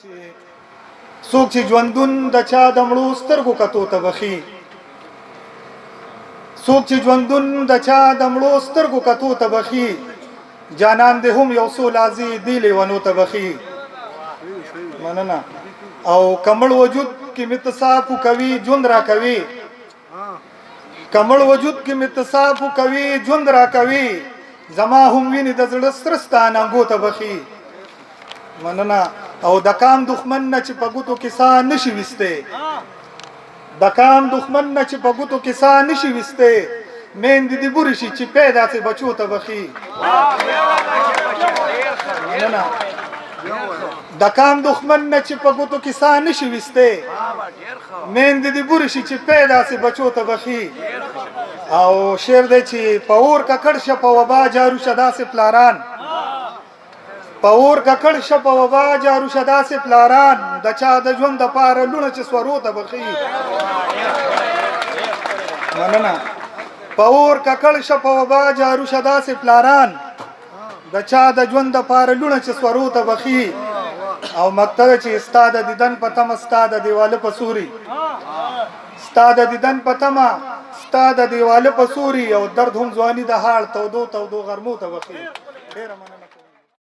څوک چې ژوندون د چا د مړو سترګو کتو ته بخي څوک چې ژوندون د چا د مړو سترګو کتو ته بخي جانان دې هم یو څو لازي دی لیوانو ته بخي مننه او کمل وجود کې متصاف کوي ژوند را کوي کمل وجود کې متصاف کوي ژوند را کوي زما هم ویني د زړه سترستان انګو ته بخي مننه او د کام دښمن نه چې په ګوتو کې سا نشي وسته د کام دښمن نه چې په ګوتو کې سا نشي وسته مین دي بوري شي چې پیدا سي بچو ته بخي مننه د کام دښمن نه چې په ګوتو کې سا نشي وسته مین دي بوري شي چې پیدا سي بچو ته بخي او شعر دی چې پور ککړ شپ وبا جارو شدا سي پلاران پور ککړ شپ وبا جارو شدا سي پلاران د چا د ژوند د پاره لونه چې سورو ته بخي مننه پور ککړ شپ وبا جارو شدا سي پلاران د چا د ژوند د پاره لونه چې سورو ته بخي او مقتل چې استاد دیدن پتم استاد دیواله پسوري استاد دیدن پتم استاد دیواله پسوري او درد هم ځواني د حال تودو غرمو ته بخي ډیر مننه